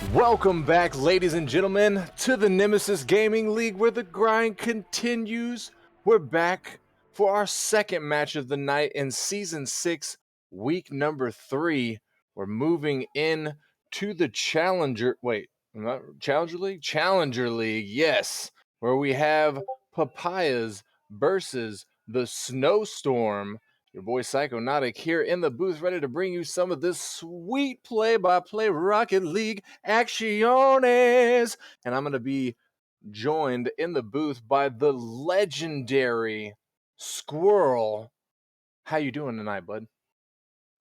Welcome back, ladies and gentlemen, to the Nemesis Gaming League where the grind continues. We're back for our second match of the night in Season 6, Week number 3. We're moving in to the Challenger... Wait, not Challenger League? Challenger League, yes, where we have Papayas versus the Snowstorm. Your boy Psychonautic here in the booth, ready to bring you some of this sweet play-by-play Rocket League acciones. And I'm going to be joined in the booth by the legendary Squirrel. How you doing tonight, bud?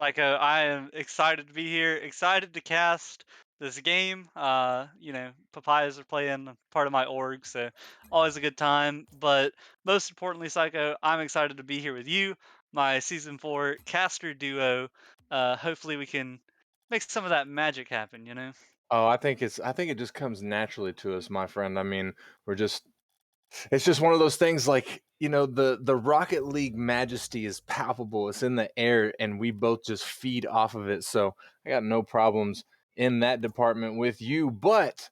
I am excited to be here, excited to cast this game. Papayas are playing part of my org, so always a good time. But most importantly, Psycho, I'm excited to be here with you, my season 4 caster duo. Hopefully we can make some of that magic happen. Oh, I think it just comes naturally to us, my friend. I mean, we're just it's just one of those things like, the Rocket League majesty is palpable. It's in the air and we both just feed off of it. So, I got no problems in that department with you, but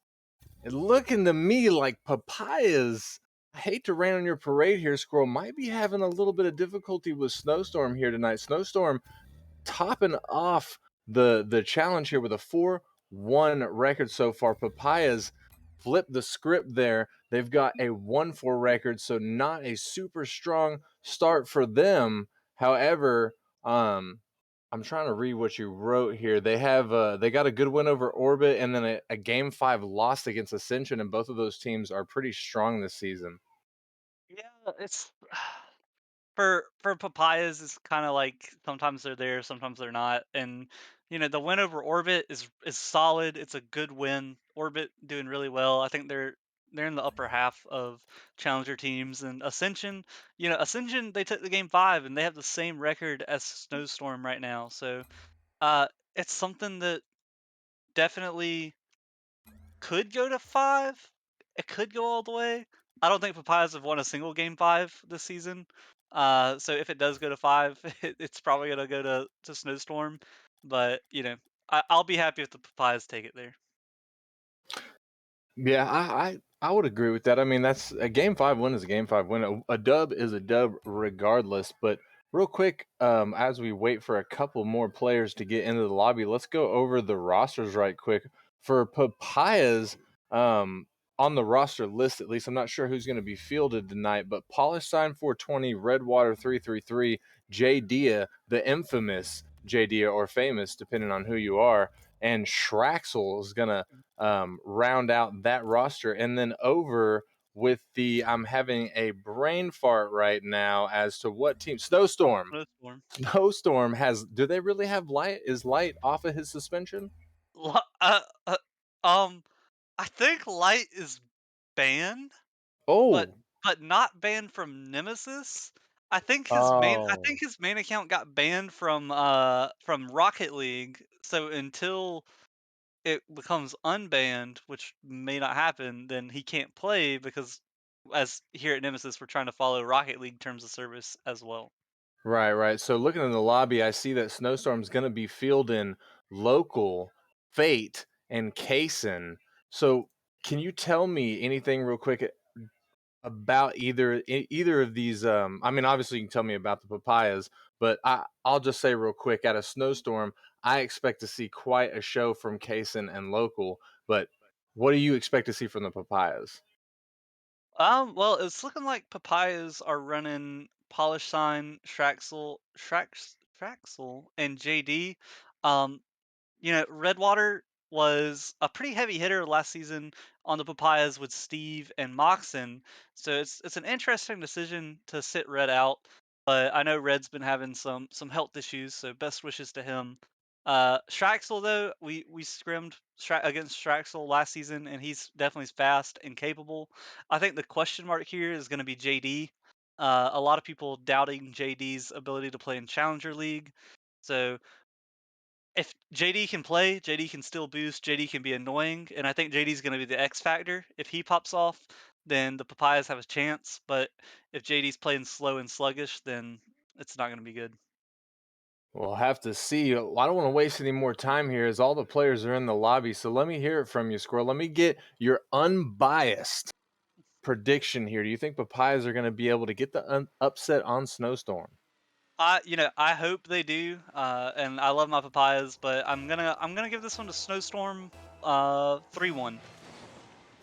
it looking to me like Papayas. I hate to rain on your parade here, Squirrel. Might be having a little bit of difficulty with Snowstorm here tonight. Snowstorm topping off the challenge here with a 4-1 record so far. Papayas flipped the script there. They've got a 1-4 record, so not a super strong start for them. However, I'm trying to read what you wrote here. They got a good win over Orbit and then a game 5 loss against Ascension, and both of those teams are pretty strong this season. Yeah, it's for Papayas, it's kind of like sometimes they're there, sometimes they're not. And the win over Orbit is solid. It's a good win. Orbit doing really well. I think they're in the upper half of challenger teams. And Ascension, they took the game 5 and they have the same record as Snowstorm right now. So uh it's something that definitely could go to 5. It could go all the way. I don't think Papayas have won a single game 5 this season. So if it does go to 5, it's probably gonna go to Snowstorm. But I'll be happy if the Papayas take it there. Yeah, I would agree with that. I mean, that's a game 5 win is a game 5 win. A dub is a dub regardless. But real quick, as we wait for a couple more players to get into the lobby, let's go over the rosters right quick for Papayas. Um, on the roster list, at least, I'm not sure who's going to be fielded tonight, but Polish Sign 420, Redwater 333, J Dia, the infamous J Dia or famous, depending on who you are, and Shraxel is going to round out that roster. And then over with I'm having a brain fart right now as to what team. Snowstorm. Snowstorm. Snowstorm do they really have Light? Is Light off of his suspension? Li- Uh, uh, um, I think Light is banned, but Oh. not banned from Nemesis. I Oh. think his main account got banned from Rocket League. So until it becomes unbanned, which may not happen, then he can't play because as here at Nemesis we're trying to follow Rocket League terms of service as well. Right, right. So looking in the lobby, I see that Snowstorm's going to be fielding local, Fate, and Kaysen. So can you tell me anything real quick about either of these? I mean, obviously you can tell me about the Papayas, but I'll just say real quick, at a Snowstorm, I expect to see quite a show from Kaysen and local. But what do you expect to see from the Papayas? Well, it's looking like Papayas are running Polish Sign, Shraxel, and JD. Um, Redwater was a pretty heavy hitter last season on the Papayas with Steve and Moxon, so it's an interesting decision to sit Red out. But I know Red's been having some health issues, so best wishes to him. Straxel though, we scrimmed against Straxel last season, and he's definitely fast and capable. I think the question mark here is going to be JD. A lot of people doubting JD's ability to play in Challenger League. So if JD can play, JD can still boost, JD can be annoying, and I think JD's going to be the X factor. If he pops off, then the Papayas have a chance, but if JD's playing slow and sluggish, then it's not going to be good. We'll have to see. I don't want to waste any more time here as all the players are in the lobby. So let me hear it from you, Squirrel. Let me get your unbiased prediction here. Do you think Papayas are going to be able to get the upset on Snowstorm? I hope they do, and I love my papayas, but I'm gonna give this one to Snowstorm, 3-1.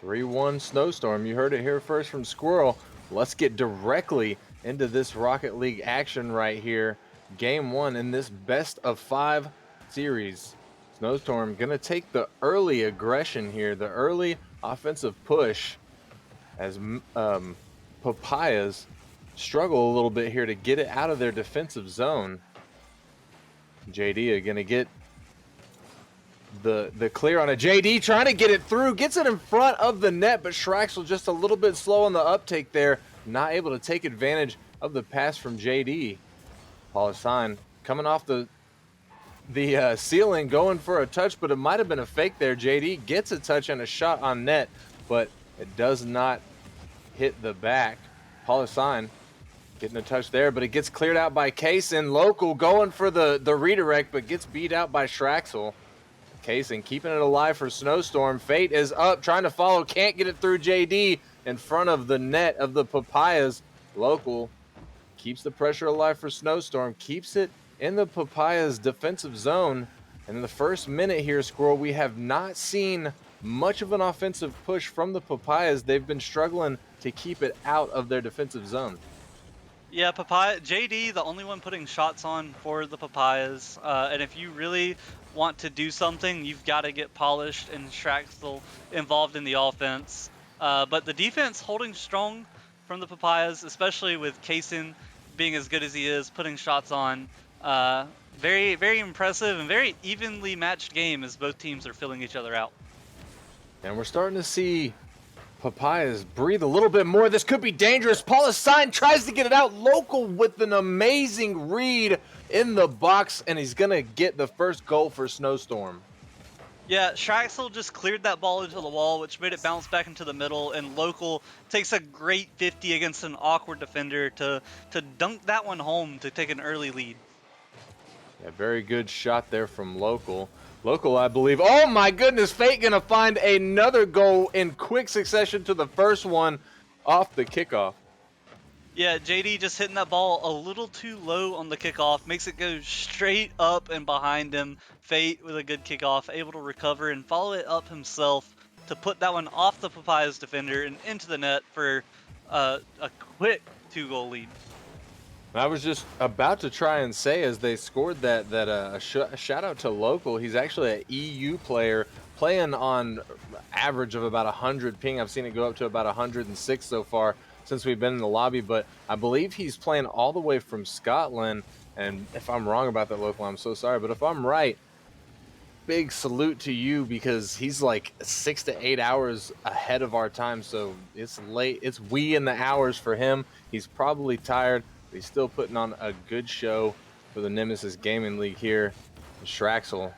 3-1 Snowstorm. You heard it here first from Squirrel. Let's get directly into this Rocket League action right here. Game one in this best of 5 series. Snowstorm going to take the early aggression here, the early offensive push as Papayas struggle a little bit here to get it out of their defensive zone. JD are going to get the clear on a JD, trying to get it through, gets it in front of the net, but Schraxel just a little bit slow on the uptake there, not able to take advantage of the pass from JD. Paulus coming off the ceiling, going for a touch, but it might have been a fake there. JD gets a touch and a shot on net, but it does not hit the back. Paulus getting a touch there, but it gets cleared out by Kaysen. Local going for the redirect, but gets beat out by Schraxel. Kaysen keeping it alive for Snowstorm. Fate is up, trying to follow, can't get it through JD in front of the net of the Papayas. Local keeps the pressure alive for Snowstorm, keeps it in the Papayas defensive zone. And in the first minute here, Squirrel, we have not seen much of an offensive push from the Papayas. They've been struggling to keep it out of their defensive zone. Yeah, Papaya JD, the only one putting shots on for the Papayas. And if you really want to do something, you've got to get Polished and Straxel involved in the offense. But the defense holding strong from the Papayas, especially with Kaysen being as good as he is, putting shots on. Very, very impressive and very evenly matched game as both teams are filling each other out. And we're starting to see Papayas breathe a little bit more. This could be dangerous. Paulus tries to get it out. Local with an amazing read in the box, and he's going to get the first goal for Snowstorm. Yeah, Straxel just cleared that ball into the wall, which made it bounce back into the middle, and Local takes a great 50 against an awkward defender to dunk that one home to take an early lead. A very good shot there from Local. Local, I believe. Oh my goodness, Fate gonna find another goal in quick succession to the first one off the kickoff. Yeah, JD just hitting that ball a little too low on the kickoff, makes it go straight up and behind him. Fate with a good kickoff, able to recover and follow it up himself to put that one off the Papayas defender and into the net for a quick 2-goal lead. I was just about to try and say, as they scored that shout out to Local. He's actually an EU player playing on average of about 100 ping. I've seen it go up to about 106 so far since we've been in the lobby, but I believe he's playing all the way from Scotland. And if I'm wrong about that, Local, I'm so sorry. But if I'm right, big salute to you, because he's like 6 to 8 hours ahead of our time. So it's late. It's wee in the hours for him. He's probably tired, but he's still putting on a good show for the Nemesis Gaming League here. Schraxel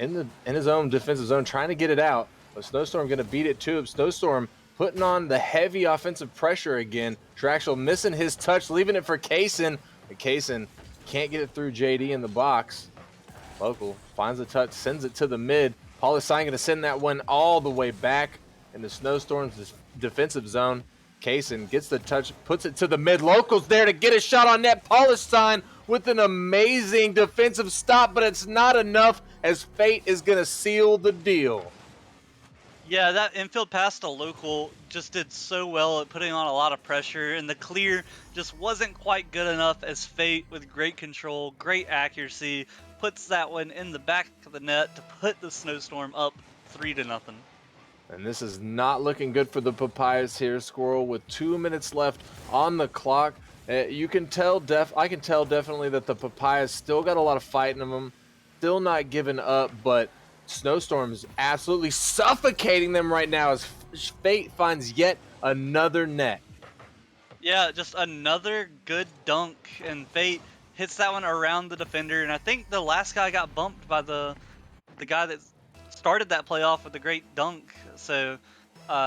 in his own defensive zone, trying to get it out, but Snowstorm going to beat it to him. Snowstorm putting on the heavy offensive pressure again. Schraxel missing his touch, leaving it for Kaysen. But Kaysen can't get it through JD in the box. Local finds a touch, sends it to the mid. Paulus going to send that one all the way back in the Snowstorm's defensive zone. Kaysen gets the touch, puts it to the mid. Local's there to get a shot on net. Paulus with an amazing defensive stop, but it's not enough as Fate is going to seal the deal. Yeah, that infield pass to Local just did so well at putting on a lot of pressure, and the clear just wasn't quite good enough as Fate, with great control, great accuracy, puts that one in the back of the net to put the Snowstorm up 3-0. And this is not looking good for the Papayas here, Squirrel, with 2 minutes left on the clock. You can tell, I can tell definitely that the Papayas still got a lot of fight in them, still not giving up, but Snowstorm is absolutely suffocating them right now as Fate finds yet another net. Yeah, just another good dunk, and Fate hits that one around the defender, and I think the last guy got bumped by the guy that started that playoff with a great dunk. So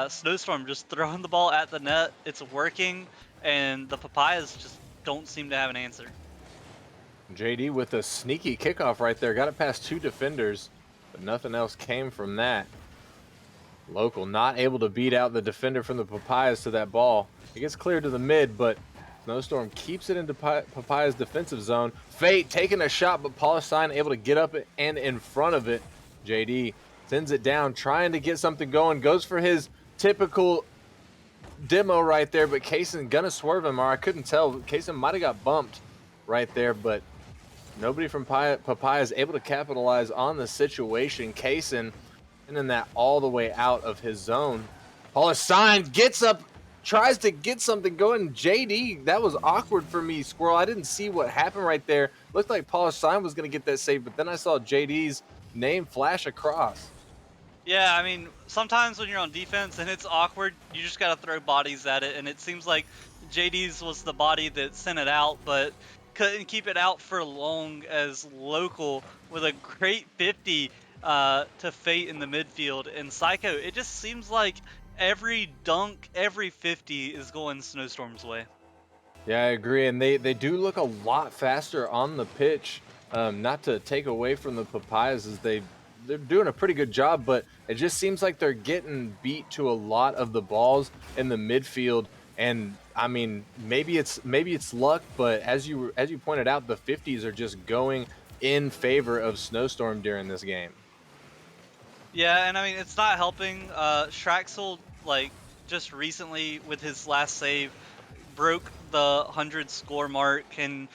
Snowstorm just throwing the ball at the net. It's working, and the Papayas just don't seem to have an answer. JD with a sneaky kickoff right there. Got it past two defenders, but nothing else came from that. Local not able to beat out the defender from the Papayas to that ball. It gets cleared to the mid, but Snowstorm keeps it into Papaya's defensive zone. Fate taking a shot, but Polystine able to get up and in front of it. JD sends it down, trying to get something going. Goes for his typical demo right there, but Kaysen gonna swerve him, or I couldn't tell. Kaysen might have got bumped right there, but nobody from Papaya is able to capitalize on the situation. Kaysen sending that all the way out of his zone. Polystine gets up, tries to get something going. JD, that was awkward for me, Squirrel. I didn't see what happened right there. Looked like Polystine was going to get that save, but then I saw JD's name flash across. Yeah, I mean, sometimes when you're on defense and it's awkward, you just gotta throw bodies at it, and it seems like JD's was the body that sent it out, but couldn't keep it out for long as local with a great 50 to Fate in the midfield. And Psycho, it just seems like every dunk, every 50 is going Snowstorm's way. Yeah, I agree, and they do look a lot faster on the pitch. Not to take away from the Papayas, as they're doing a pretty good job, but it just seems like they're getting beat to a lot of the balls in the midfield. And I mean, maybe it's luck, but as you pointed out, the 50s are just going in favor of Snowstorm during this game. Yeah, and I mean it's not helping. Shraxel, like, just recently with his last save broke the 100 score mark, and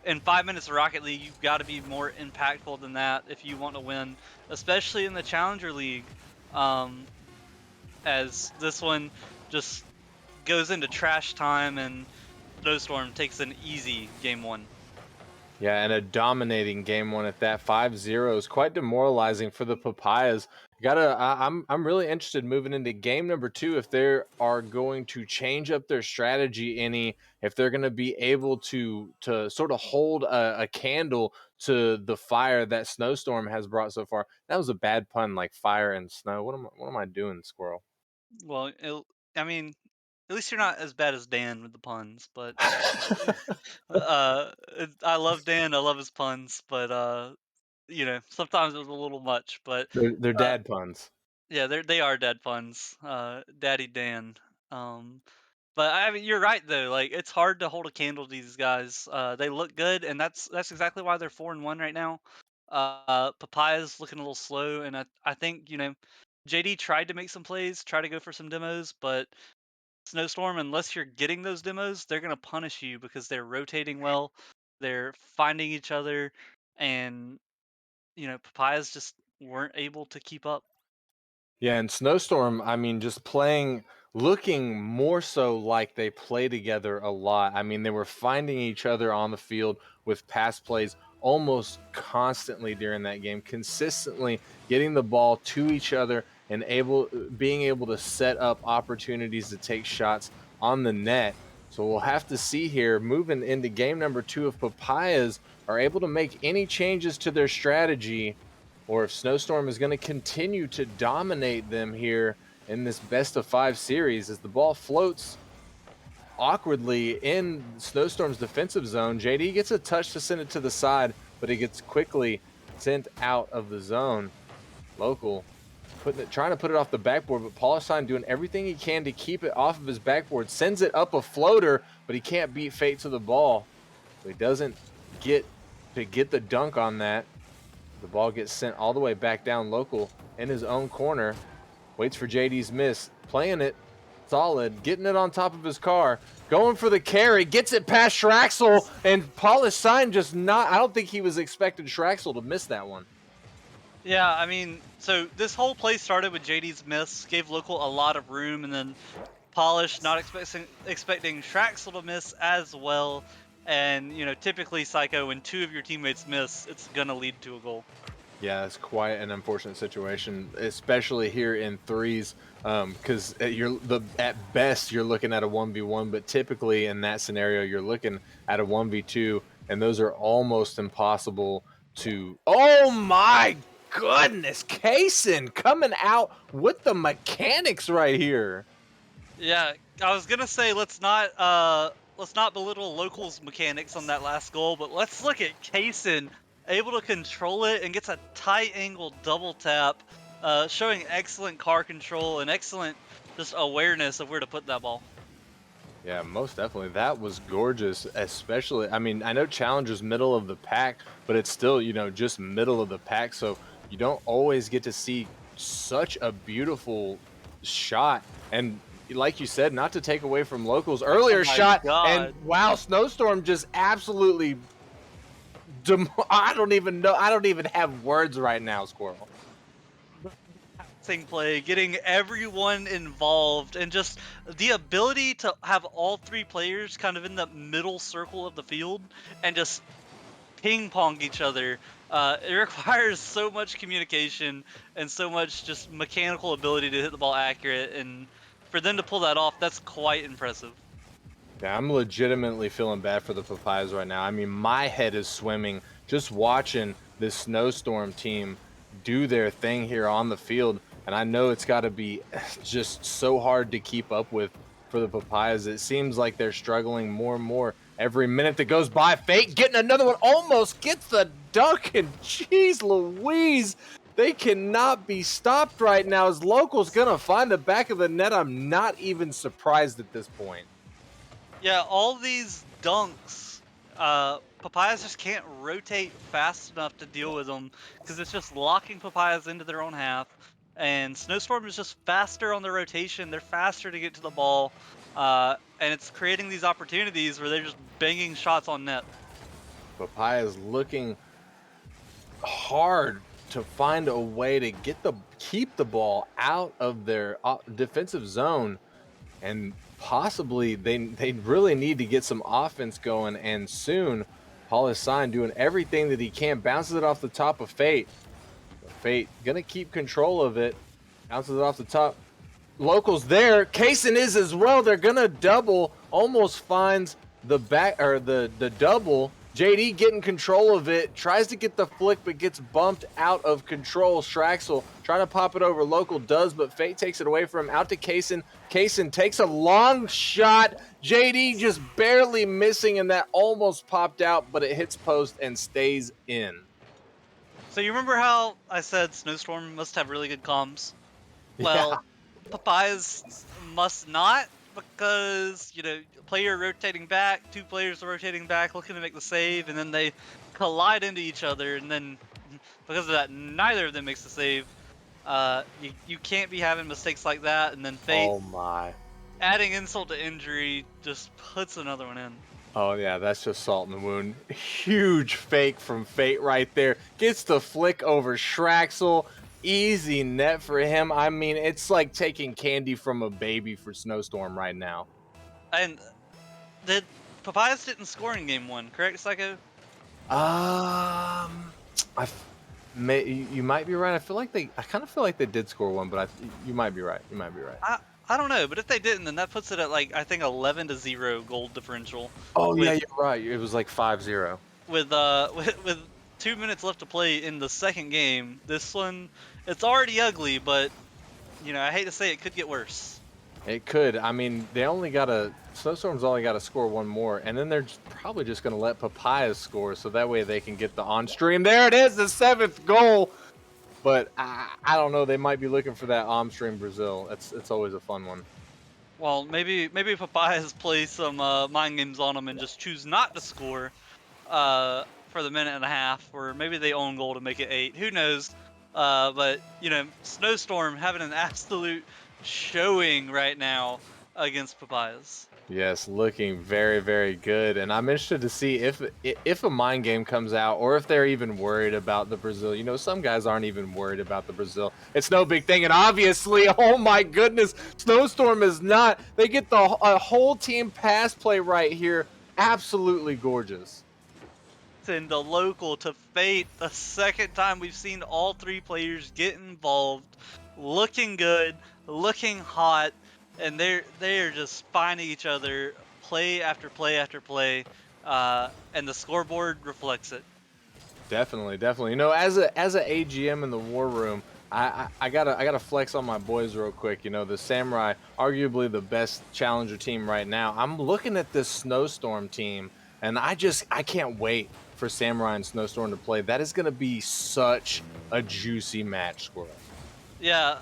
in 5 minutes of Rocket League you've got to be more impactful than that if you want to win, especially in the Challenger League. Um, as this one just goes into trash time and Snowstorm takes an easy game one. Yeah, and a dominating game one at that. 5-0 is quite demoralizing for the Papayas. I'm really interested moving into game number two if they are going to change up their strategy any, if they're going to be able to sort of hold a candle to the fire that Snowstorm has brought so far. That was a bad pun, like fire and snow. What am I doing, Squirrel? Well, I mean, at least you're not as bad as Dan with the puns, but I love Dan, I love his puns, but sometimes it was a little much, but They're uh, dad puns. yeah, they are dead puns. Daddy Dan. Um, but I mean, you're right though. Like, it's hard to hold a candle to these guys. They look good, and that's exactly why they're 4-1 right now. Papaya's looking a little slow, and I think JD tried to make some plays, try to go for some demos, but Snowstorm, unless you're getting those demos, they're gonna punish you because they're rotating well, they're finding each other, and Papayas just weren't able to keep up. Yeah, and Snowstorm, I mean, just playing, looking more so like they play together a lot. I mean, they were finding each other on the field with pass plays almost constantly during that game, consistently getting the ball to each other and being able to set up opportunities to take shots on the net. So we'll have to see here moving into game number two if Papayas are able to make any changes to their strategy, or if Snowstorm is going to continue to dominate them here in this best of five series as the ball floats awkwardly in Snowstorm's defensive zone. JD gets a touch to send it to the side, but it gets quickly sent out of the zone. Local trying to put it off the backboard, but Polystine doing everything he can to keep it off of his backboard. Sends it up a floater, but he can't beat Fate to the ball. So he doesn't get the dunk on that. The ball gets sent all the way back down. Local in his own corner. Waits for JD's miss. Playing it solid. Getting it on top of his car. Going for the carry. Gets it past Shraxel. And Polystine just not. I don't think he was expecting Shraxel to miss that one. Yeah, I mean, so this whole play started with JD's miss, gave Local a lot of room, and then Polish not expecting Shraxel to miss as well. And typically, Psycho, when two of your teammates miss, it's gonna lead to a goal. Yeah, it's quite an unfortunate situation, especially here in threes, because at best you're looking at a 1v1, but typically in that scenario you're looking at a 1v2, and those are almost impossible to. Oh my goodness, Kaysen coming out with the mechanics right here. Yeah, I was gonna say let's not not belittle locals mechanics on that last goal, but let's look at Kaysen able to control it and gets a tight angle double tap, showing excellent car control and excellent just awareness of where to put that ball. Yeah, most definitely. That was gorgeous, especially. I mean, I know Challenger's middle of the pack, but it's still, just middle of the pack. So you don't always get to see such a beautiful shot. And like you said, not to take away from locals, Oh earlier my shot, and god. wow, Snowstorm just absolutely. I don't even know. I don't even have words right now, Squirrel. Passing play, getting everyone involved, and just the ability to have all three players kind of in the middle circle of the field and just ping pong each other. It requires so much communication and so much just mechanical ability to hit the ball accurate, and for them to pull that off, that's quite impressive. Yeah, I'm legitimately feeling bad for the Papayas right now. I mean, my head is swimming just watching this Snowstorm team do their thing here on the field. And I know it's got to be just so hard to keep up with for the Papayas. It seems like they're struggling more and more every minute that goes by. Fate getting another one, almost gets the dunk, and jeez Louise, they cannot be stopped right now. As Local's going to find the back of the net, I'm not even surprised at this point. Yeah, all these dunks, Papayas just can't rotate fast enough to deal with them because it's just locking Papayas into their own half. And Snowstorm is just faster on the rotation. They're faster to get to the ball, and it's creating these opportunities where they're just banging shots on net. Papaya is looking hard to find a way to keep the ball out of their defensive zone, and possibly they really need to get some offense going, and soon. Paul is signed doing everything that he can, bounces it off the top of Fate. Fate gonna keep control of it, bounces it off the top. Locals there. Kaysen is as well. They're gonna double. Almost finds the back or the double. JD getting control of it. Tries to get the flick, but gets bumped out of control. Straxel trying to pop it over. Local does, but Fate takes it away from him. Out to Kaysen. Kaysen takes a long shot. JD just barely missing, and that almost popped out, but it hits post and stays in. So you remember how I said Snowstorm must have really good comms? Yeah. Well, Papayas must not, because player rotating back, two players rotating back, looking to make the save, and then they collide into each other, and then because of that, neither of them makes the save. You can't be having mistakes like that, and then Fate Oh my. adding insult to injury just puts another one in. Oh yeah, that's just salt in the wound. Huge fake from Fate right there. Gets the flick over Schraxel. Easy net for him. I mean, it's like taking candy from a baby for Snowstorm right now. And the Papayas didn't score in game one, correct, Psycho? I you might be right. I kind of feel like they did score one, but you might be right. You might be right. I don't know, but if they didn't, then that puts it at like I think 11-0 goal differential, Oh yeah, with you're right. It was like 5-0. with 2 minutes left to play in the second game. This one, it's already ugly, but I hate to say it could get worse. It could. I mean, Snowstorm's only got to score one more, and then they're probably just going to let Papayas score, so that way they can get the on stream. There it is, the seventh goal. But I don't know. They might be looking for that on stream Brazil. It's always a fun one. Well, maybe Papayas play some mind games on them and just choose not to score for the minute and a half, or maybe they own goal to make it 8. Who knows? But Snowstorm having an absolute showing right now against Papayas. Yes, looking very, very good. And I'm interested to see if a mind game comes out, or if they're even worried about the Brazil. Some guys aren't even worried about the Brazil. It's no big thing. And obviously, oh my goodness, Snowstorm is not. They get a whole team pass play right here. Absolutely gorgeous. And the local to Fate, the second time we've seen all three players get involved, looking good, looking hot, and they're just finding each other play after play after play, and the scoreboard reflects it. Definitely, definitely. As a AGM in the war room, I gotta flex on my boys real quick. You know, the Samurai, arguably the best challenger team right now. I'm looking at this Snowstorm team, and I can't wait for Samurai and Snowstorm to play. That is gonna be such a juicy match, Squirrel. Yeah,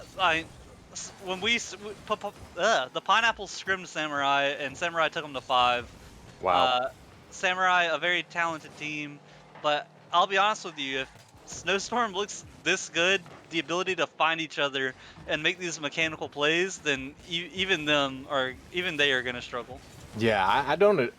when the pineapple scrimmed Samurai and Samurai took them to 5. Wow. Uh, Samurai, a very talented team, but I'll be honest with you, if Snowstorm looks this good, the ability to find each other and make these mechanical plays, then even they are going to struggle. Yeah, I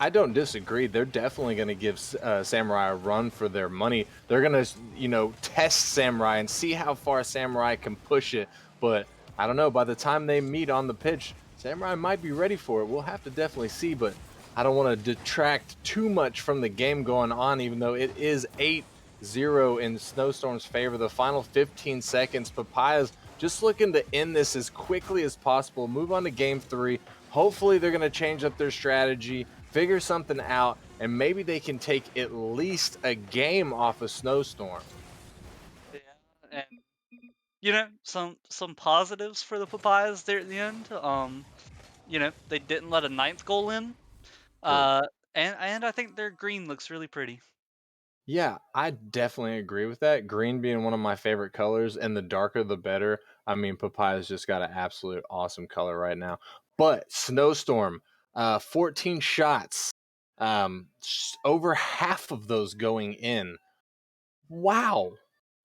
don't disagree. They're definitely going to give Samurai a run for their money. They're going to, you know, test Samurai and see how far Samurai can push it. But I don't know. By the time they meet on the pitch, Samurai might be ready for it. We'll have to definitely see. But I don't want to detract too much from the game going on, even though it is 8-0 in Snowstorm's favor. The final 15 seconds, Papayas just looking to end this as quickly as possible. Move on to game 3. Hopefully, they're going to change up their strategy, figure something out, and maybe they can take at least a game off a Snowstorm. Yeah, and some positives for the Papayas there at the end. They didn't let a ninth goal in. True. Uh, and I think their green looks really pretty. Yeah, I definitely agree with that. Green being one of my favorite colors, and the darker the better. I mean, Papaya's just got an absolute awesome color right now. But Snowstorm, 14 shots, over half of those going in. Wow.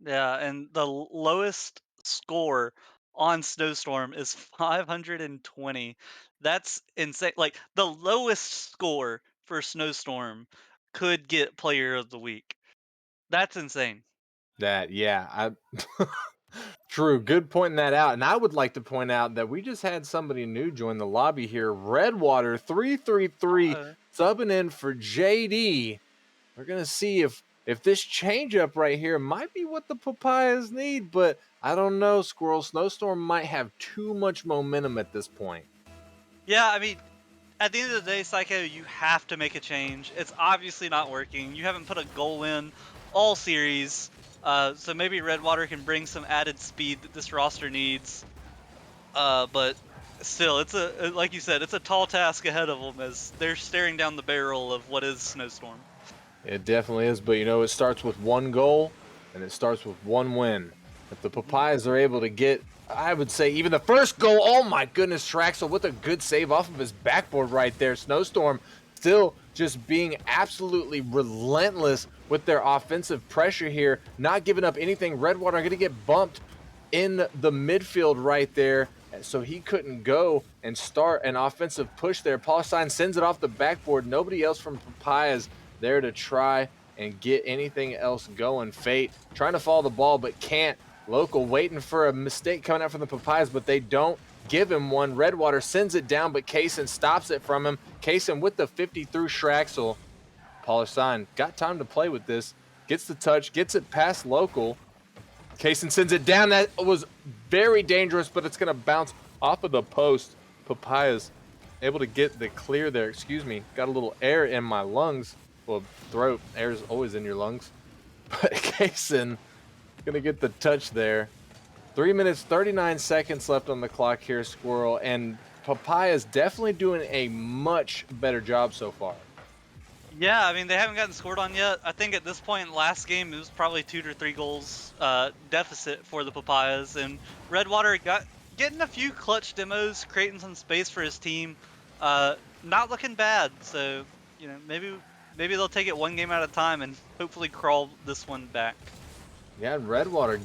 Yeah, and the lowest score on Snowstorm is 520. That's insane. Like the lowest score for Snowstorm could get Player of the Week. That's insane. That, yeah, I true. Good pointing that out. And I would like to point out that we just had somebody new join the lobby here. Redwater 333 Uh, subbing in for JD. We're gonna see if this changeup right here might be what the Papayas need, but I don't know, Squirrel. Snowstorm might have too much momentum at this point. yeah, I mean, at the end of the day, Psycho, you have to make a change. It's obviously not working. You haven't put a goal in all series. So maybe Redwater can bring some added speed that this roster needs. But still, like you said, it's a tall task ahead of them as they're staring down the barrel of what is Snowstorm. It definitely is, but you know, it starts with one goal and it starts with one win. If the Mhm. Papayas are able to get, I would say, even the first goal, oh my goodness, Traxel with a good save off of his backboard right there. Snowstorm still just being absolutely relentless with their offensive pressure here, not giving up anything. Redwater going to get bumped in the midfield right there, so he couldn't go and start an offensive push there. Paulstein sends it off the backboard. Nobody else from Papayas there to try and get anything else going. Fate trying to follow the ball, but can't. Local waiting for a mistake coming out from the Papayas, but they don't give him one. Redwater sends it down, but Kaysen stops it from him. Kaysen with the 50 through Schraxel. Paulstein got time to play with this. Gets the touch, gets it past Local. Kaysen sends it down. That was very dangerous, but it's going to bounce off of the post. Papayas able to get the clear there. Excuse me. Got a little air in my lungs. Well, throat. Air's always in your lungs. But Kaysen going to get the touch there. 3 minutes, 39 seconds left on the clock here, Squirrel. And Papayas definitely doing a much better job so far. Yeah, I mean they haven't gotten scored on yet. I think at this point, last game it was probably 2 to 3 goals deficit for the Papayas, and Redwater got getting a few clutch demos, creating some space for his team. Not looking bad. So maybe they'll take it one game at a time and hopefully crawl this one back. Yeah, Redwater,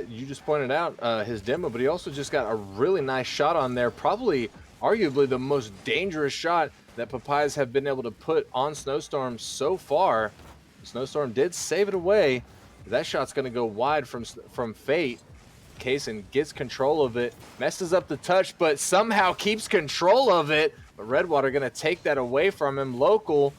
you just pointed out his demo, but he also just got a really nice shot on there. Probably, arguably, the most dangerous shot that Papayas have been able to put on Snowstorm so far. Snowstorm did save it away. That shot's going to go wide from Fate. Kaysen gets control of it, messes up the touch, but somehow keeps control of it. But Redwater going to take that away from him. Local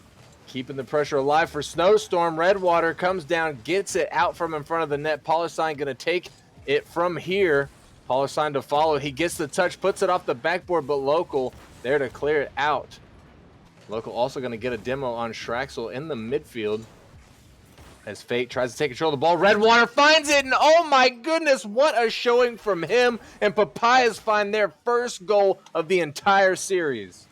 keeping the pressure alive for Snowstorm. Redwater comes down, gets it out from in front of the net. Polishine going to take it from here. Polishine to follow. He gets the touch, puts it off the backboard, but Local there to clear it out. Local also going to get a demo on Schraxel in the midfield. as Fate tries to take control of the ball. Redwater finds it, and oh my goodness, what a showing from him. And Papayas find their first goal of the entire series.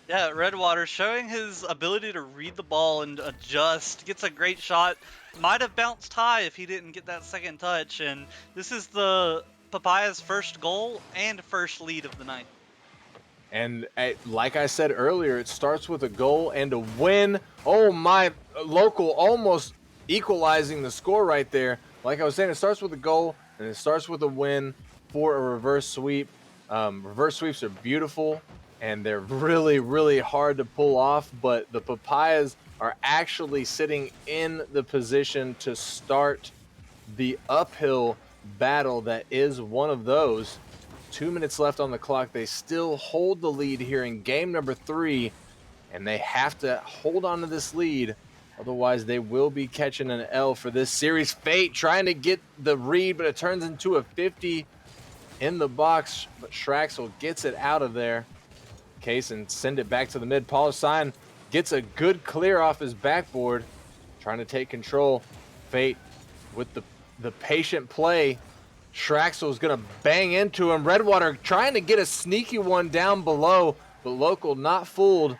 Yeah, Redwater showing his ability to read the ball and adjust. Gets a great shot. Might have bounced high if he didn't get that second touch. And this is the Papaya's first goal and first lead of the night. And like I said earlier, it starts with a goal and a win. Oh my, local almost equalizing the score right there. Like I was saying, it starts with a goal and it starts with a win for a reverse sweep. Reverse sweeps are beautiful and they're really, really hard to pull off, but the Papayas are actually sitting in the position to start the uphill battle that is one of those. 2 minutes left on the clock. They still hold the lead here in game number 3, and they have to hold on to this lead. Otherwise, they will be catching an L for this series. Fate trying to get the read, but it turns into a 50 in the box. But Shraxel gets it out of there. Case and send it back to the mid. Sign gets a good clear off his backboard, trying to take control. Fate with the patient play. Shraxel's going to bang into him. Redwater trying to get a sneaky one down below, but Local not fooled,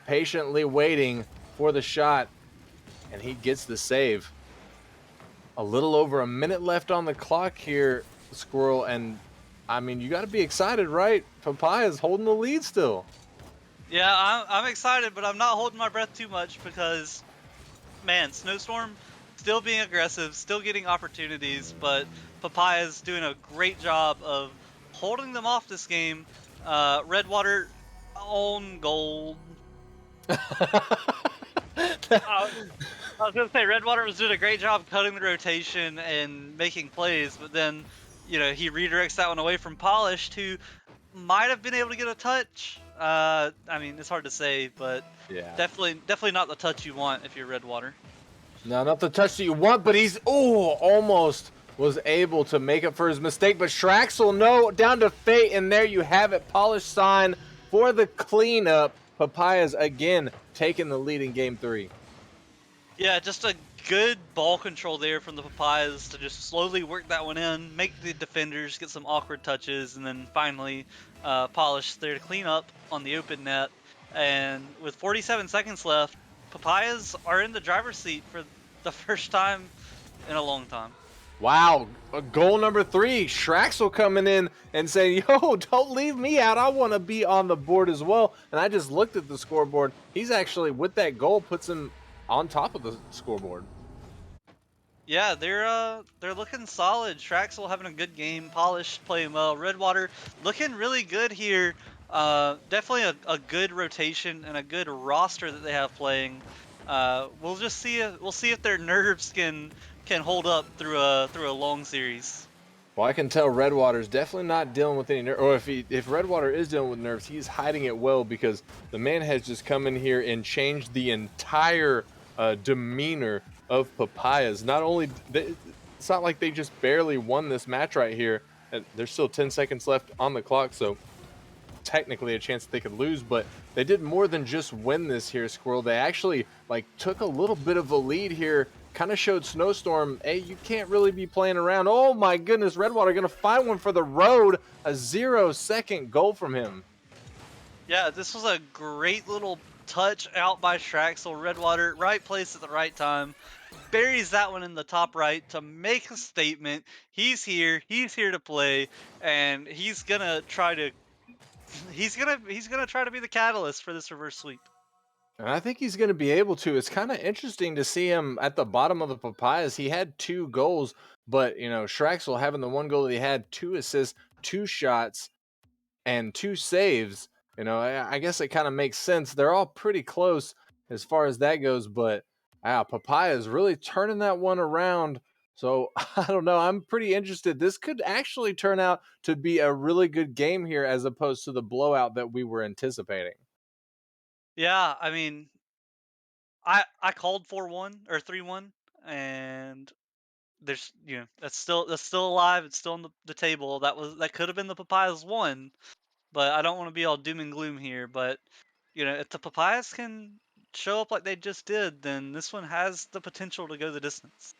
patiently waiting for the shot, and he gets the save. A little over a minute left on the clock here, Squirrel, and I mean, you got to be excited, right? Papaya's holding the lead still. Yeah, I'm excited, but I'm not holding my breath too much because, man, Snowstorm still being aggressive, still getting opportunities, but Papaya's doing a great job of holding them off this game. Redwater on goal. I was gonna say Redwater was doing a great job cutting the rotation and making plays, but then, he redirects that one away from Polished, who might have been able to get a touch. I mean, it's hard to say, but Yeah. definitely not the touch you want if you're Redwater. No, not the touch that you want, but he's almost was able to make up for his mistake. But Shraxel, no, down to Fate, and there you have it. Polished sign for the cleanup. Papayas again taking the lead in game 3. Yeah, just a good ball control there from the Papayas to just slowly work that one in, make the defenders get some awkward touches, and then finally Polish there to clean up on the open net. And with 47 seconds left, Papayas are in the driver's seat for the first time in a long time. Wow, goal number 3. Shraxel coming in and saying, yo, don't leave me out. I want to be on the board as well. And I just looked at the scoreboard. He's actually, with that goal, puts him on top of the scoreboard. Yeah, they're looking solid. Shraxel having a good game. Polished playing well. Redwater looking really good here. Definitely a good rotation and a good roster that they have playing. We'll just see we'll see if their nerves can hold up through a long series. Well, I can tell Redwater's definitely not dealing with any nerves. Or if Redwater is dealing with nerves, he's hiding it well because the man has just come in here and changed the entire demeanor of Papayas. Not only it's not like they just barely won this match right here. And there's still 10 seconds left on the clock, so technically a chance that they could lose, but they did more than just win this here, Squirrel. They actually took a little bit of a lead here, kind of showed Snowstorm, hey, you can't really be playing around. Oh my goodness, Redwater gonna find one for the road. A 0-second goal from him. Yeah, this was a great little touch out by Shraxel. Redwater, right place at the right time. Buries that one in the top right to make a statement. He's here to play, and he's gonna try to be the catalyst for this reverse sweep. And I think he's going to be able to. It's kind of interesting to see him at the bottom of the Papayas. He had 2 goals, but Shraxel having the 1 goal that he had, 2 assists, 2 shots, and 2 saves. I guess it kind of makes sense. They're all pretty close as far as that goes, but Papaya is really turning that one around. So I don't know. I'm pretty interested. This could actually turn out to be a really good game here as opposed to the blowout that we were anticipating. Yeah, I mean, I called 4-1 or 3-1, and there's that's still alive. It's still on the table. That could have been the Papayas one, but I don't want to be all doom and gloom here. But if the Papayas can show up like they just did, then this one has the potential to go the distance.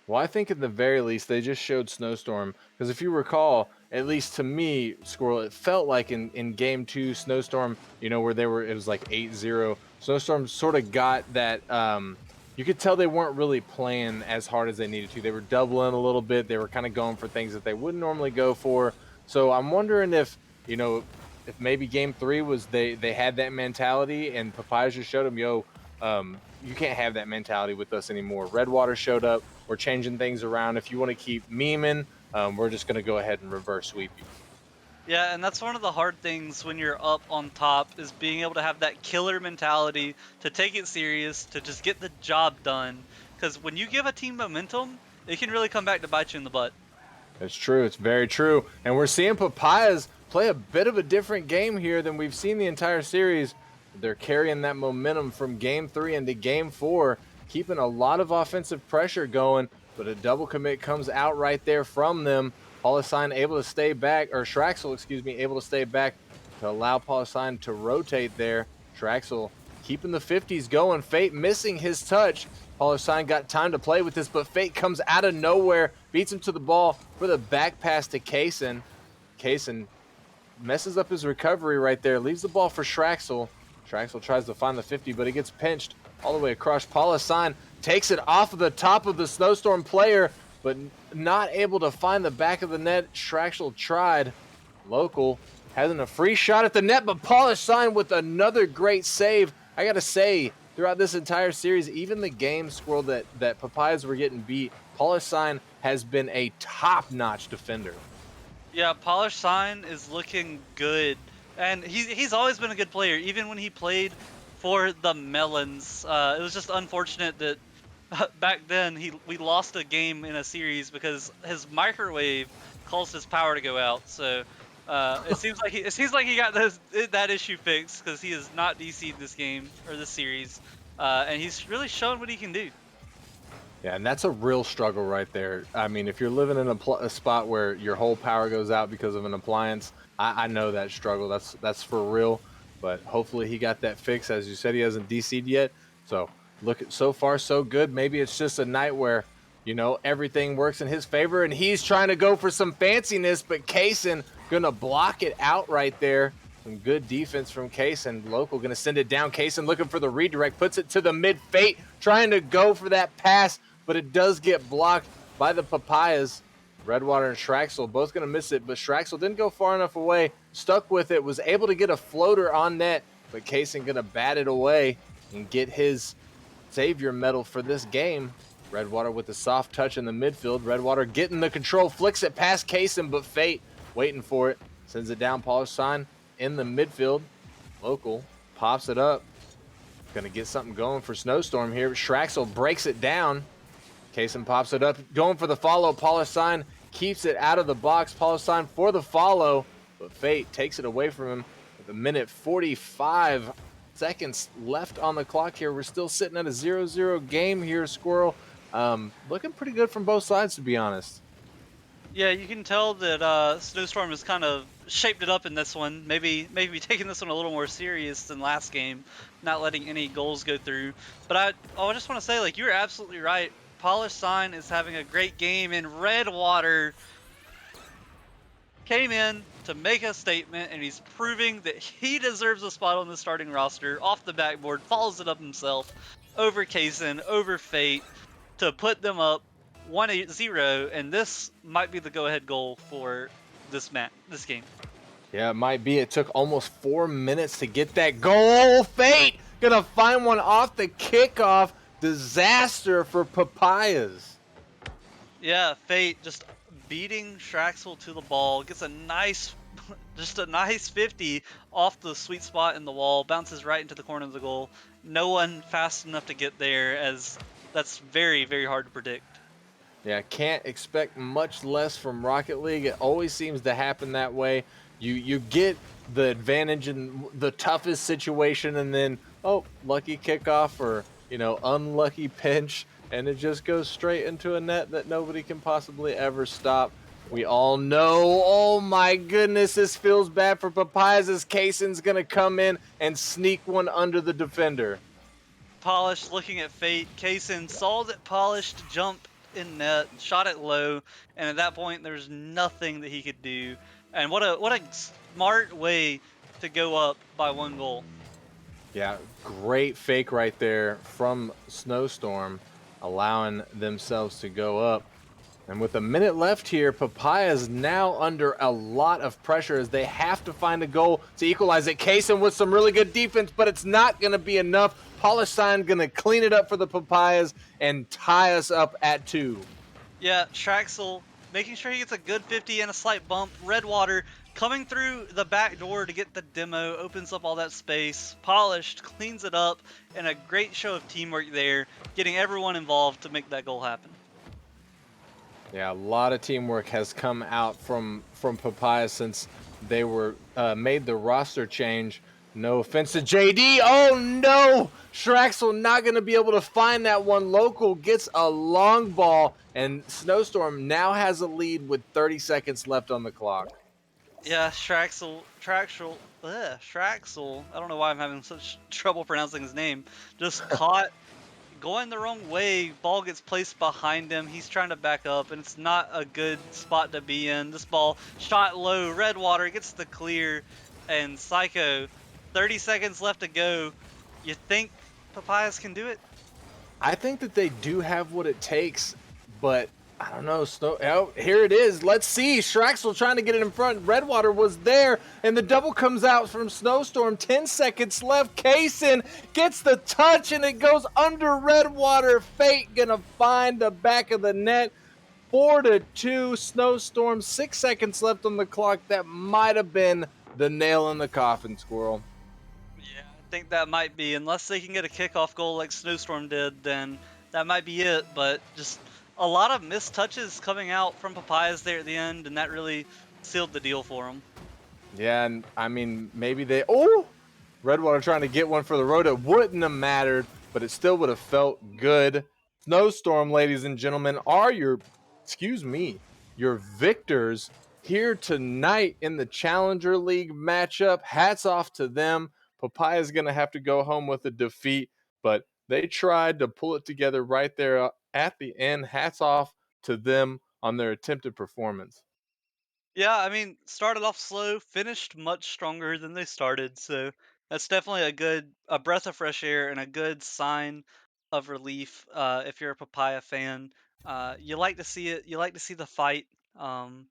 Well, I think at the very least they just showed Snowstorm because if you recall, at least to me, Squirrel, it felt like in game two, Snowstorm, where it was like 8-0. Snowstorm sort of got that. You could tell they weren't really playing as hard as they needed to. They were doubling a little bit. They were kind of going for things that they wouldn't normally go for. So I'm wondering if maybe game three was they had that mentality and Papayas just showed them, you can't have that mentality with us anymore. Redwater showed up. We're changing things around. If you want to keep memeing, we're just going to go ahead and reverse sweep you. Yeah, and that's one of the hard things when you're up on top is being able to have that killer mentality, to take it serious, to just get the job done. Because when you give a team momentum, it can really come back to bite you in the butt. It's true. It's very true. And we're seeing Papayas play a bit of a different game here than we've seen the entire series. They're carrying that momentum from game three into game four, keeping a lot of offensive pressure going, but a double commit comes out right there from them. Polysine able to stay back, or Shraxel, excuse me, able to stay back to allow Polysine to rotate there. Shraxel keeping the 50s going. Fate missing his touch. Polysine got time to play with this, but Fate comes out of nowhere, beats him to the ball for the back pass to Kaysen. Kaysen messes up his recovery right there, leaves the ball for Shraxel. Shraxel tries to find the 50, but he gets pinched all the way across. Polysine takes it off of the top of the Snowstorm player, but not able to find the back of the net. Shraxel tried. Local having a free shot at the net, but Polysine with another great save. I got to say, throughout this entire series, even the game, Squirrel, that Papayas were getting beat, Polysine has been a top-notch defender. Yeah, Polished Sign is looking good, and he's always been a good player, even when he played for the Melons. It was just unfortunate that back then we lost a game in a series because his microwave caused his power to go out. So it seems like he got that issue fixed because he is not DC'd this game or this series, and he's really shown what he can do. Yeah, and that's a real struggle right there. I mean, if you're living in a spot where your whole power goes out because of an appliance, I know that struggle. That's for real. But hopefully he got that fixed. As you said, he hasn't DC'd yet. So so far so good. Maybe it's just a night where everything works in his favor, and he's trying to go for some fanciness, but Kaysen gonna block it out right there. Some good defense from Kaysen. Local gonna send it down. Kaysen looking for the redirect, puts it to the mid. Fate trying to go for that pass, but it does get blocked by the Papayas. Redwater and Shraxel both going to miss it, but Shraxel didn't go far enough away, stuck with it, was able to get a floater on net, but Kaysen going to bat it away and get his savior medal for this game. Redwater with the soft touch in the midfield. Redwater getting the control, flicks it past Kaysen, but Fate waiting for it, sends it down. Polysine in the midfield. Local pops it up. Going to get something going for Snowstorm here. Shraxel breaks it down. Kaysen pops it up, going for the follow. Polysine keeps it out of the box. Polysine for the follow, but Fate takes it away from him with a minute 45 seconds left on the clock here. We're still sitting at a 0-0 game here, Squirrel. Looking pretty good from both sides, to be honest. Yeah, you can tell that Snowstorm has kind of shaped it up in this one. Maybe taking this one a little more serious than last game, not letting any goals go through. But I just want to say, like, you're absolutely right. Polished Sign is having a great game, and Redwater came in to make a statement, and he's proving that he deserves a spot on the starting roster off the backboard, follows it up himself over Kaysen, over Fate, to put them up 1-0, and this might be the go-ahead goal for this game. Yeah, it might be. It took almost 4 minutes to get that goal. Fate gonna find one off the kickoff. Disaster for Papayas. Yeah, Fate just beating Shraxel to the ball, gets a nice 50 off the sweet spot in the wall, bounces right into the corner of the goal. No one fast enough to get there, as that's very, very hard to predict. Yeah, can't expect much less from Rocket League. It always seems to happen that way. You get the advantage in the toughest situation, and then lucky kickoff or unlucky pinch, and it just goes straight into a net that nobody can possibly ever stop. We all know, oh my goodness, this feels bad for Papayas as Kaysen's gonna come in and sneak one under the defender. Polished looking at Fate. Kaysen saw that Polished jump in net, shot it low, and at that point there's nothing that he could do. And what a smart way to go up by 1 goal. Yeah, great fake right there from Snowstorm, allowing themselves to go up. And with a minute left here, Papayas now under a lot of pressure as they have to find a goal to equalize it. Kaysen with some really good defense, but it's not going to be enough. Polishine going to clean it up for the Papayas and tie us up at 2. Yeah, Traxel making sure he gets a good 50 and a slight bump. Redwater coming through the back door to get the demo, opens up all that space. Polished cleans it up, and a great show of teamwork there, getting everyone involved to make that goal happen. Yeah, a lot of teamwork has come out from Papaya since they were made the roster change. No offense to JD. Oh no, Shraxel not going to be able to find that one. Local gets a long ball, and Snowstorm now has a lead with 30 seconds left on the clock. Yeah, Traxel. I don't know why I'm having such trouble pronouncing his name. Just caught going the wrong way. Ball gets placed behind him. He's trying to back up, and it's not a good spot to be in. This ball shot low. Redwater gets the clear, and Psycho. 30 seconds left to go. You think Papayas can do it? I think that they do have what it takes, but I don't know. Oh, here it is. Let's see. Shraxel trying to get it in front. Redwater was there, and the double comes out from Snowstorm. 10 seconds left. Kaysen gets the touch, and it goes under Redwater. Fate gonna find the back of the net. 4-2. Snowstorm. 6 seconds left on the clock. That might have been the nail in the coffin, Squirrel. Yeah, I think that might be. Unless they can get a kickoff goal like Snowstorm did, then that might be it. But just a lot of missed touches coming out from Papayas there at the end, and that really sealed the deal for them. Yeah, and I mean, maybe they. Oh, Redwater trying to get one for the road. It wouldn't have mattered, but it still would have felt good. Snowstorm, ladies and gentlemen, are your, excuse me, your victors here tonight in the Challenger League matchup. Hats off to them. Papaya's going to have to go home with a defeat, but they tried to pull it together right there at the end. Hats off to them on their attempted performance. Yeah, I mean, started off slow, finished much stronger than they started, so that's definitely a breath of fresh air and a good sign of relief. If you're a Papaya fan, you like to see it. You like to see the fight. Um,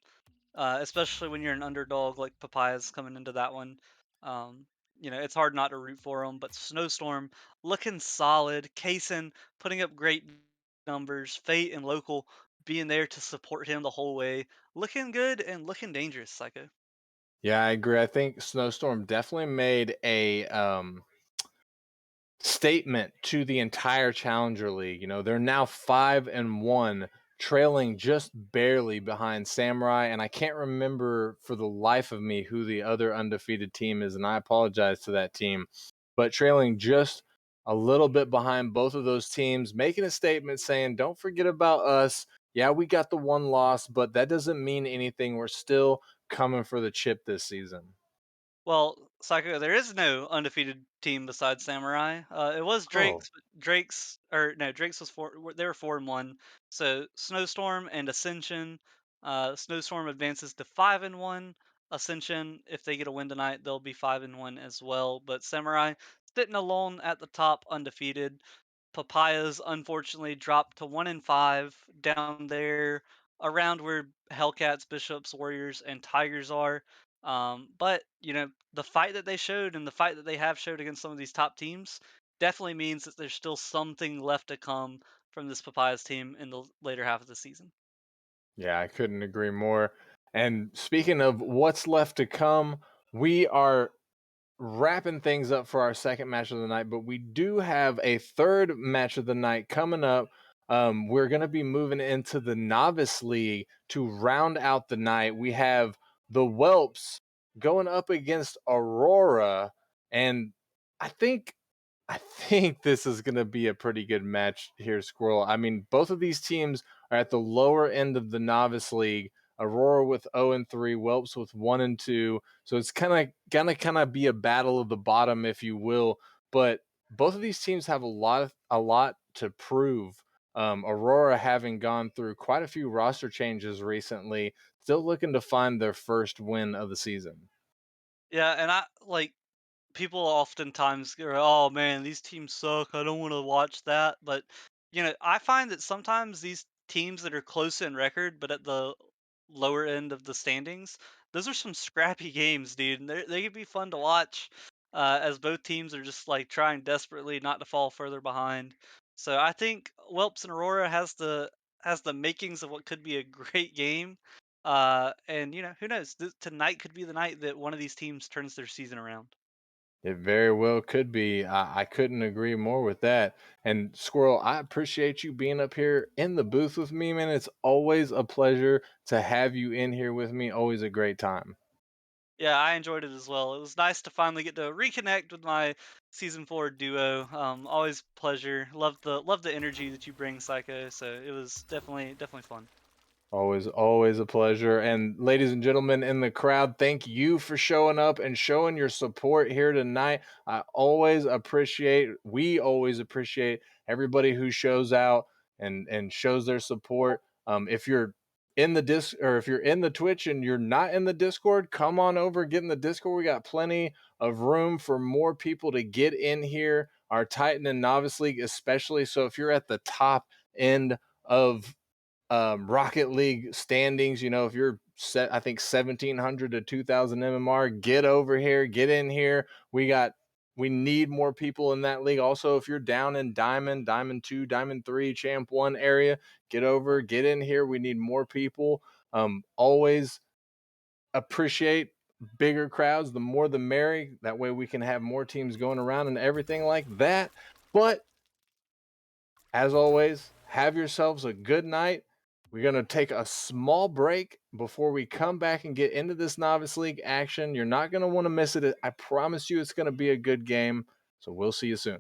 especially when you're an underdog like Papayas coming into that one. Um, it's hard not to root for them. But Snowstorm looking solid. Kaysen putting up great numbers. Fate and Local being there to support him the whole way. Looking good and looking dangerous, Psycho. Yeah, I agree. I think Snowstorm definitely made a statement to the entire Challenger League. You know, they're now 5-1, trailing just barely behind Samurai, and I can't remember for the life of me who the other undefeated team is, and I apologize to that team, but trailing just a little bit behind both of those teams, making a statement saying, "Don't forget about us. Yeah, we got the one loss, but that doesn't mean anything. We're still coming for the chip this season." Well, Psycho, there is no undefeated team besides Samurai. It was Oh, Drake's, but Drake's or no, Drake's was they were 4-1. So Snowstorm and Ascension. Snowstorm advances to 5-1. Ascension, if they get a win tonight, they'll be 5-1 as well. But Samurai sitting alone at the top, undefeated. Papayas unfortunately dropped to 1-5 down there around where Hellcats, Bishops, Warriors, and Tigers are. But the fight that they showed and the fight that they have showed against some of these top teams definitely means that there's still something left to come from this Papayas team in the later half of the season. yeah, I couldn't agree more. And speaking of what's left to come, we are wrapping things up for our second match of the night, but we do have a third match of the night coming up. We're going to be moving into the Novice League to round out the night. We have the Whelps going up against Aurora, and I think I think this is going to be a pretty good match here, Squirrel. I mean, both of these teams are at the lower end of the Novice League. Aurora with 0-3, Whelps with 1-2. So it's kind of gonna be a battle of the bottom, if you will. But both of these teams have a lot to prove. Aurora having gone through quite a few roster changes recently, still looking to find their first win of the season. Yeah, and I like people oftentimes go, "Oh man, these teams suck. I don't want to watch that." But I find that sometimes these teams that are close in record, but at the lower end of the standings, those are some scrappy games, dude. And they can be fun to watch, as both teams are just like trying desperately not to fall further behind. So I think Whelps and Aurora has the makings of what could be a great game. And who knows? Tonight could be the night that one of these teams turns their season around. It very well could be. I couldn't agree more with that. And Squirrel, I appreciate you being up here in the booth with me, man. It's always a pleasure to have you in here with me. Always a great time. Yeah, I enjoyed it as well. It was nice to finally get to reconnect with my season 4 duo. Always pleasure. Love the energy that you bring, Psycho. So it was definitely fun. Always, always a pleasure. And ladies and gentlemen in the crowd, thank you for showing up and showing your support here tonight. We always appreciate everybody who shows out and shows their support. If you're in the if you're in the Twitch and you're not in the Discord, come on over, get in the Discord. We got plenty of room for more people to get in here. Our Titan and Novice League, especially. So if you're at the top end of Rocket League standings. If you're set, I think 1700 to 2000 MMR, get over here, get in here. We need more people in that league. Also, if you're down in Diamond 2, Diamond 3, Champ 1 area, get over, get in here. We need more people. Always appreciate bigger crowds. The more the merry. That way we can have more teams going around and everything like that. But as always, have yourselves a good night. We're going to take a small break before we come back and get into this Novice League action. You're not going to want to miss it. I promise you it's going to be a good game. So we'll see you soon.